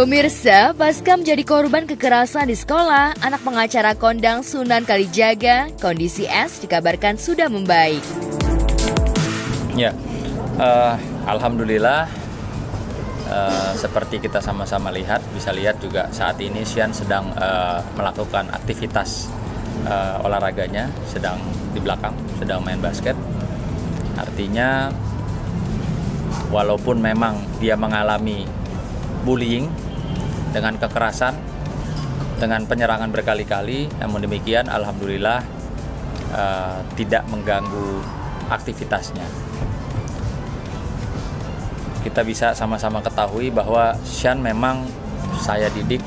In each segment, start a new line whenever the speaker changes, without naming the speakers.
Pemirsa, pasca menjadi korban kekerasan di sekolah, anak pengacara kondang Sunan Kalijaga, kondisi S dikabarkan sudah membaik.
Ya, alhamdulillah, seperti kita sama-sama lihat, bisa lihat juga saat ini Sian sedang melakukan aktivitas olahraganya, sedang di belakang, sedang main basket. Artinya, walaupun memang dia mengalami bullying dengan kekerasan, dengan penyerangan berkali-kali, namun demikian alhamdulillah tidak mengganggu aktivitasnya. Kita bisa sama-sama ketahui bahwa Sian memang saya didik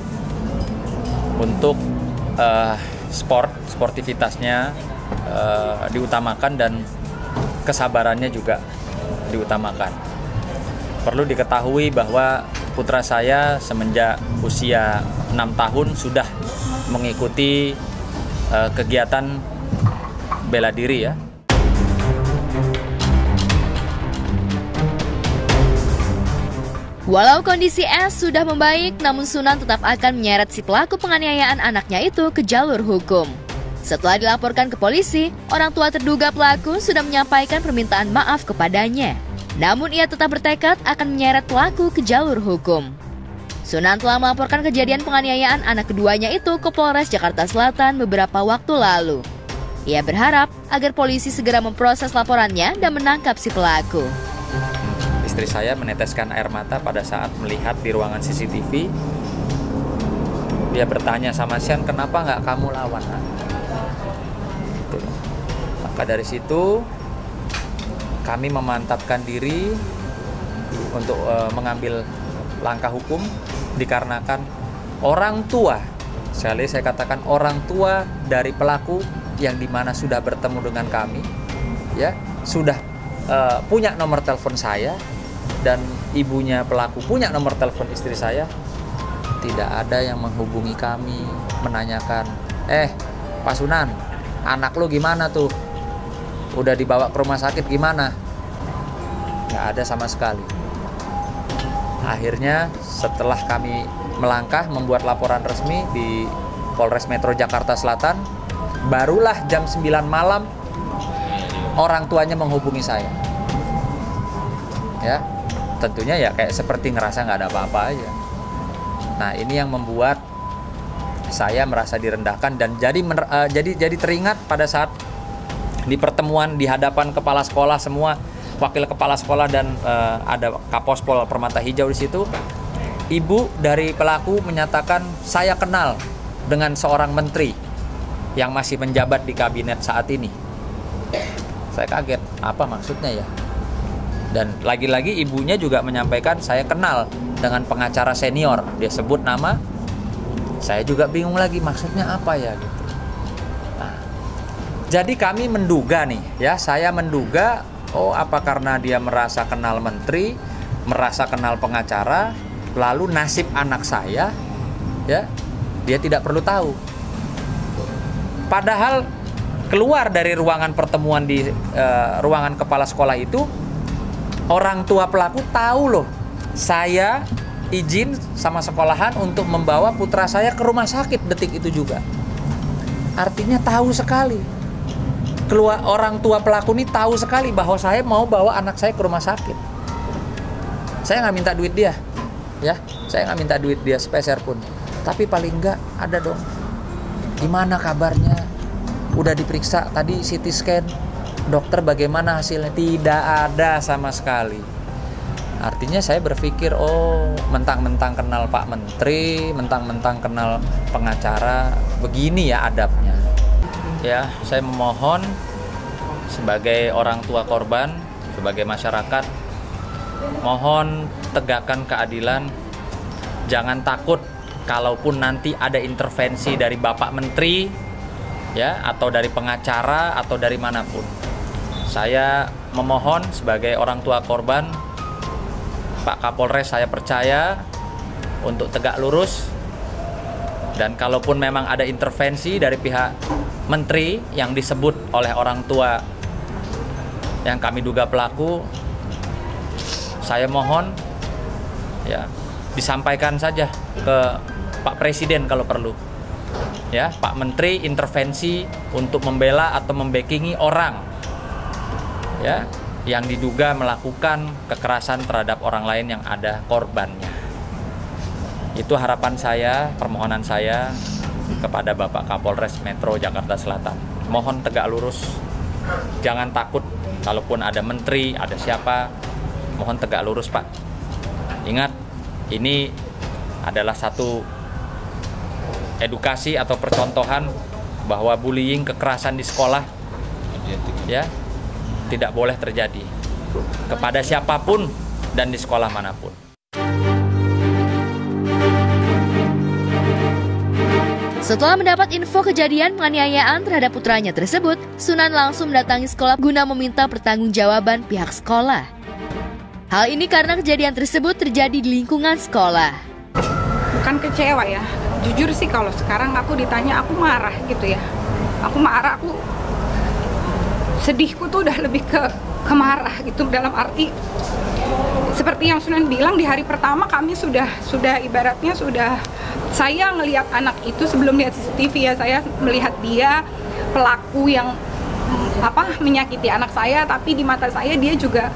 untuk sportivitasnya diutamakan dan kesabarannya juga diutamakan. Perlu diketahui bahwa putra saya semenjak usia 6 tahun sudah mengikuti kegiatan bela diri ya.
Walau kondisi S sudah membaik, namun Sunan tetap akan menyeret si pelaku penganiayaan anaknya itu ke jalur hukum. Setelah dilaporkan ke polisi, orang tua terduga pelaku sudah menyampaikan permintaan maaf kepadanya. Namun ia tetap bertekad akan menyeret pelaku ke jalur hukum. Sunan telah melaporkan kejadian penganiayaan anak keduanya itu ke Polres Jakarta Selatan beberapa waktu lalu. Ia berharap agar polisi segera memproses laporannya dan menangkap si pelaku.
Istri saya meneteskan air mata pada saat melihat di ruangan CCTV. Dia bertanya sama Sian, kenapa nggak kamu lawan? Gitu. Maka dari situ kami memantapkan diri untuk mengambil langkah hukum dikarenakan orang tua, sekali saya katakan orang tua dari pelaku yang dimana sudah bertemu dengan kami, ya sudah punya nomor telepon saya dan ibunya pelaku punya nomor telepon istri saya, tidak ada yang menghubungi kami menanyakan, Pak Sunan, anak lu gimana tuh? Udah dibawa ke rumah sakit gimana? Nggak ada sama sekali. Akhirnya setelah kami melangkah membuat laporan resmi di Polres Metro Jakarta Selatan, barulah jam 9 malam orang tuanya menghubungi saya. Ya, tentunya ya kayak seperti ngerasa nggak ada apa-apa aja. Nah, ini yang membuat saya merasa direndahkan dan jadi teringat pada saat di pertemuan di hadapan kepala sekolah semua, wakil kepala sekolah dan ada Kapospol Permata Hijau di situ. Ibu dari pelaku menyatakan saya kenal dengan seorang menteri yang masih menjabat di kabinet saat ini. Saya kaget, apa maksudnya ya? Dan lagi-lagi ibunya juga menyampaikan saya kenal dengan pengacara senior. Dia sebut nama, saya juga bingung lagi maksudnya apa ya gitu. Jadi kami menduga nih, ya saya menduga, apa karena dia merasa kenal menteri, merasa kenal pengacara, lalu nasib anak saya, ya dia tidak perlu tahu. Padahal keluar dari ruangan pertemuan di ruangan kepala sekolah itu, orang tua pelaku tahu loh, saya izin sama sekolahan untuk membawa putra saya ke rumah sakit detik itu juga. Artinya tahu sekali. Orang tua pelaku ini tahu sekali bahwa saya mau bawa anak saya ke rumah sakit. Saya nggak minta duit dia, ya. Saya nggak minta duit dia sepeser pun. Tapi paling nggak ada dong. Gimana kabarnya? Udah diperiksa tadi CT scan, dokter bagaimana hasilnya? Tidak ada sama sekali. Artinya saya berpikir, mentang-mentang kenal Pak Menteri, mentang-mentang kenal pengacara, begini ya adabnya. Ya, saya memohon sebagai orang tua korban, sebagai masyarakat, mohon tegakkan keadilan. Jangan takut kalaupun nanti ada intervensi dari Bapak Menteri, ya, atau dari pengacara atau dari manapun. Saya memohon sebagai orang tua korban, Pak Kapolres saya percaya untuk tegak lurus. Dan kalaupun memang ada intervensi dari pihak menteri yang disebut oleh orang tua yang kami duga pelaku, saya mohon ya disampaikan saja ke Pak Presiden kalau perlu. Ya, Pak Menteri intervensi untuk membela atau membackingi orang ya yang diduga melakukan kekerasan terhadap orang lain yang ada korbannya. Itu harapan saya, permohonan saya kepada Bapak Kapolres Metro Jakarta Selatan. Mohon tegak lurus, jangan takut kalaupun ada menteri, ada siapa, mohon tegak lurus Pak. Ingat, ini adalah satu edukasi atau percontohan bahwa bullying, kekerasan di sekolah ya tidak boleh terjadi kepada siapapun dan di sekolah manapun.
Setelah mendapat info kejadian penganiayaan terhadap putranya tersebut, Sunan langsung mendatangi sekolah guna meminta pertanggungjawaban pihak sekolah. Hal ini karena kejadian tersebut terjadi di lingkungan sekolah.
Bukan kecewa ya, jujur sih kalau sekarang aku ditanya aku marah gitu ya. Aku marah, aku sedihku tuh udah lebih ke marah gitu, dalam arti seperti yang Sunan bilang di hari pertama kami sudah ibaratnya sudah, saya ngelihat anak itu sebelum lihat CCTV ya, saya melihat dia pelaku yang menyakiti anak saya, tapi di mata saya dia juga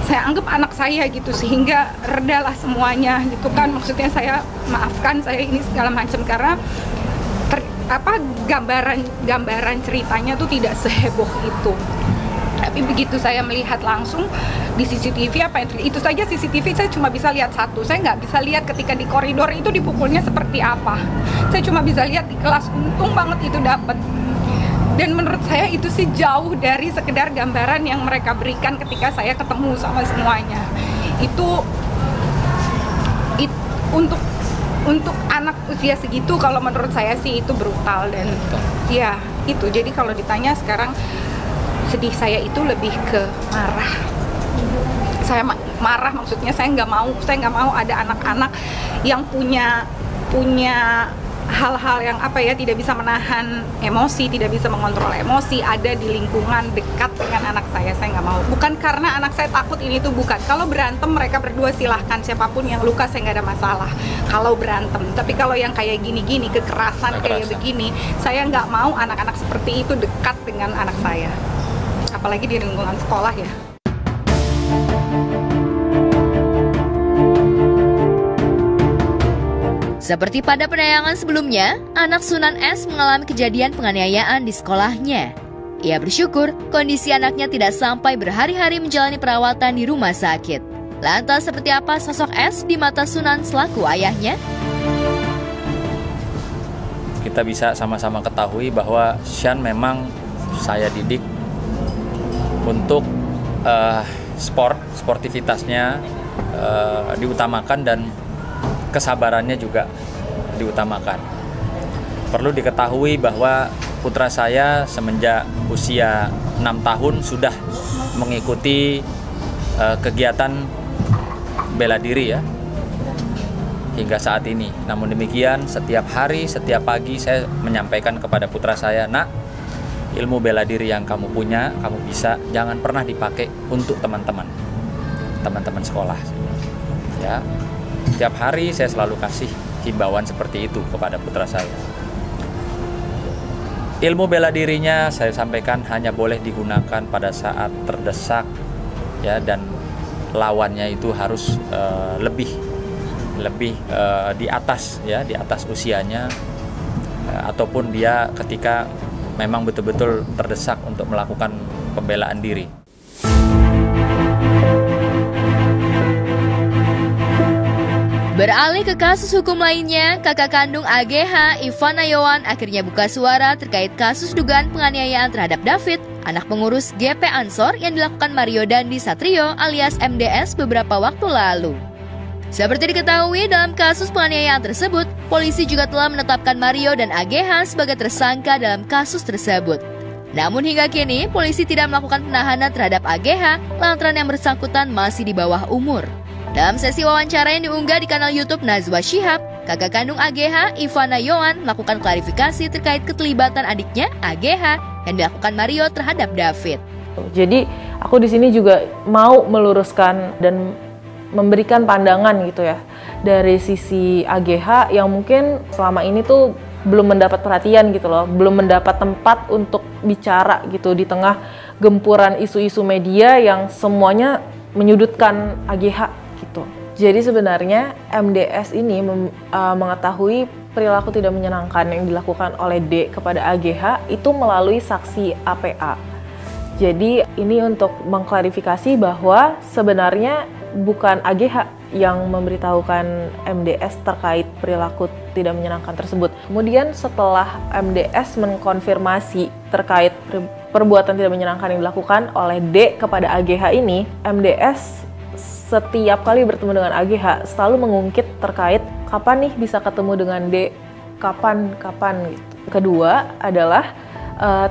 saya anggap anak saya gitu, sehingga redalah semuanya gitu kan. Maksudnya saya maafkan saya ini segala macam karena gambaran ceritanya tuh tidak seheboh itu. Tapi begitu saya melihat langsung di CCTV apa yang terjadi, itu saja CCTV saya cuma bisa lihat satu. Saya nggak bisa lihat ketika di koridor itu dipukulnya seperti apa. Saya cuma bisa lihat di kelas, untung banget itu dapat. Dan menurut saya itu sih jauh dari sekedar gambaran yang mereka berikan ketika saya ketemu sama semuanya. Itu untuk anak usia segitu kalau menurut saya sih itu brutal dan ya itu. Jadi kalau ditanya sekarang sedih saya itu lebih ke marah. Saya marah, maksudnya saya nggak mau ada anak-anak yang punya hal-hal yang tidak bisa menahan emosi, tidak bisa mengontrol emosi, ada di lingkungan dekat dengan anak saya nggak mau. Bukan karena anak saya takut, ini tuh bukan. Kalau berantem mereka berdua silahkan, siapapun yang luka saya nggak ada masalah kalau berantem. Tapi kalau yang kayak gini-gini, kekerasan kayak begini, saya nggak mau anak-anak seperti itu dekat dengan anak saya, apalagi di lingkungan sekolah ya.
Seperti pada penayangan sebelumnya, anak Sunan S mengalami kejadian penganiayaan di sekolahnya. Ia bersyukur kondisi anaknya tidak sampai berhari-hari menjalani perawatan di rumah sakit. Lantas seperti apa sosok S di mata Sunan selaku ayahnya?
Kita bisa sama-sama ketahui bahwa Shan memang saya didik untuk sportivitasnya diutamakan dan kesabarannya juga diutamakan. Perlu diketahui bahwa putra saya semenjak usia 6 tahun sudah mengikuti kegiatan bela diri ya hingga saat ini. Namun demikian setiap hari, setiap pagi saya menyampaikan kepada putra saya, "Nak, ilmu bela diri yang kamu punya, kamu bisa, jangan pernah dipakai untuk teman-teman sekolah." Ya. Setiap hari saya selalu kasih himbauan seperti itu kepada putra saya. Ilmu bela dirinya saya sampaikan hanya boleh digunakan pada saat terdesak ya, dan lawannya itu harus lebih di atas ya, di atas usianya, ataupun dia ketika memang betul-betul terdesak untuk melakukan pembelaan diri.
Beralih ke kasus hukum lainnya, kakak kandung AGH, Ivana Yowan, akhirnya buka suara terkait kasus dugaan penganiayaan terhadap David, anak pengurus GP Ansor yang dilakukan Mario Dandi Satrio alias MDS beberapa waktu lalu. Seperti diketahui, dalam kasus penganiayaan tersebut, polisi juga telah menetapkan Mario dan AGH sebagai tersangka dalam kasus tersebut. Namun hingga kini, polisi tidak melakukan penahanan terhadap AGH lantaran yang bersangkutan masih di bawah umur. Dalam sesi wawancara yang diunggah di kanal YouTube Najwa Shihab, kakak kandung AGH, Ivana Yowan, melakukan klarifikasi terkait keterlibatan adiknya, AGH, yang dilakukan Mario terhadap David.
Jadi aku di sini juga mau meluruskan dan memberikan pandangan gitu ya. dari sisi AGH yang mungkin selama ini tuh belum mendapat perhatian gitu loh, belum mendapat tempat untuk bicara gitu di tengah gempuran isu-isu media yang semuanya menyudutkan AGH gitu. Jadi sebenarnya MDS ini mengetahui perilaku tidak menyenangkan yang dilakukan oleh D kepada AGH itu melalui saksi APA. Jadi ini untuk mengklarifikasi bahwa sebenarnya bukan AGH yang memberitahukan MDS terkait perilaku tidak menyenangkan tersebut. Kemudian setelah MDS mengkonfirmasi terkait perbuatan tidak menyenangkan yang dilakukan oleh D kepada AGH ini, MDS setiap kali bertemu dengan AGH selalu mengungkit terkait kapan nih bisa ketemu dengan D, kapan gitu. Kedua adalah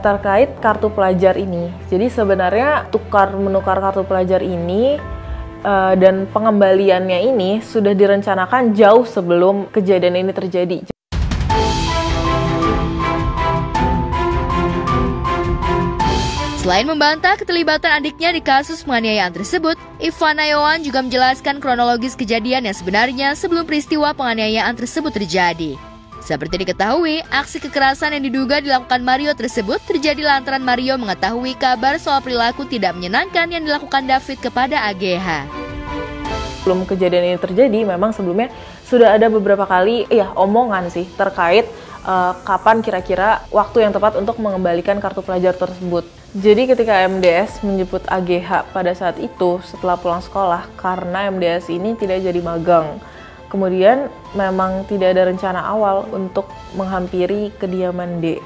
terkait kartu pelajar ini. Jadi sebenarnya menukar kartu pelajar ini dan pengembaliannya ini sudah direncanakan jauh sebelum kejadian ini terjadi.
Selain membantah keterlibatan adiknya di kasus penganiayaan tersebut, Ivana Yohan juga menjelaskan kronologis kejadian yang sebenarnya sebelum peristiwa penganiayaan tersebut terjadi. Seperti diketahui, aksi kekerasan yang diduga dilakukan Mario tersebut terjadi lantaran Mario mengetahui kabar soal perilaku tidak menyenangkan yang dilakukan David kepada AGH.
Sebelum kejadian ini terjadi, memang sebelumnya sudah ada beberapa kali omongan sih terkait kapan kira-kira waktu yang tepat untuk mengembalikan kartu pelajar tersebut. Jadi ketika MDS menjemput AGH pada saat itu setelah pulang sekolah, karena MDS ini tidak jadi magang. Kemudian memang tidak ada rencana awal untuk menghampiri kediaman D.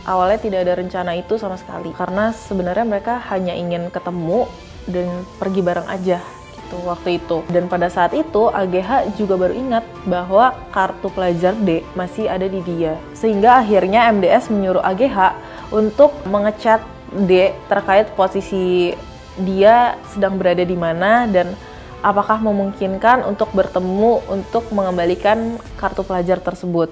Awalnya tidak ada rencana itu sama sekali, karena sebenarnya mereka hanya ingin ketemu dan pergi bareng aja gitu waktu itu. Dan pada saat itu AGH juga baru ingat bahwa kartu pelajar D masih ada di dia. Sehingga akhirnya MDS menyuruh AGH untuk mengechat D terkait posisi dia sedang berada di mana dan apakah memungkinkan untuk bertemu untuk mengembalikan kartu pelajar tersebut.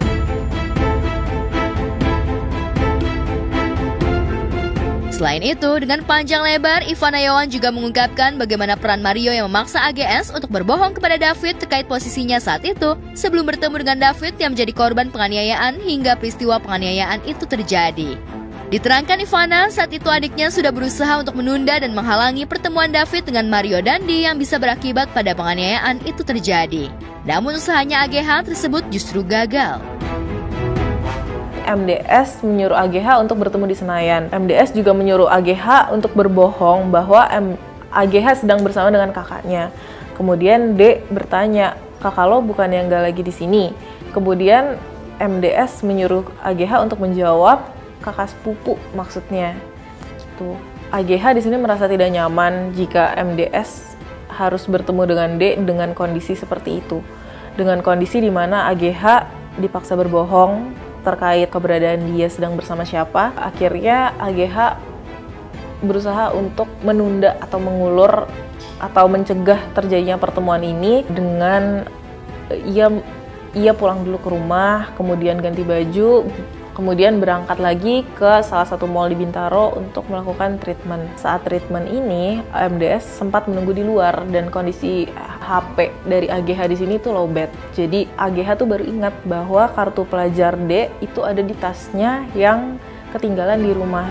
Selain itu, dengan panjang lebar, Ivana Yohan juga mengungkapkan bagaimana peran Mario yang memaksa AGS untuk berbohong kepada David terkait posisinya saat itu sebelum bertemu dengan David yang menjadi korban penganiayaan hingga peristiwa penganiayaan itu terjadi. Diterangkan Ivana, saat itu adiknya sudah berusaha untuk menunda dan menghalangi pertemuan David dengan Mario Dandi yang bisa berakibat pada penganiayaan itu terjadi. Namun usahanya AGH tersebut justru gagal.
MDS menyuruh AGH untuk bertemu di Senayan. MDS juga menyuruh AGH untuk berbohong bahwa AGH sedang bersama dengan kakaknya. Kemudian D bertanya, kakak lo bukan yang nggak lagi di sini. Kemudian MDS menyuruh AGH untuk menjawab kakak sepupu maksudnya. Gitu. AGH di sini merasa tidak nyaman jika MDS harus bertemu dengan D dengan kondisi seperti itu. Dengan kondisi di mana AGH dipaksa berbohong terkait keberadaan dia sedang bersama siapa. Akhirnya AGH berusaha untuk menunda atau mengulur atau mencegah terjadinya pertemuan ini dengan ia pulang dulu ke rumah, kemudian ganti baju, kemudian berangkat lagi ke salah satu mall di Bintaro untuk melakukan treatment. Saat treatment ini, MDS sempat menunggu di luar dan kondisi HP dari AGH di sini tuh lowbat. Jadi AGH tuh baru ingat bahwa kartu pelajar D itu ada di tasnya yang ketinggalan di rumah.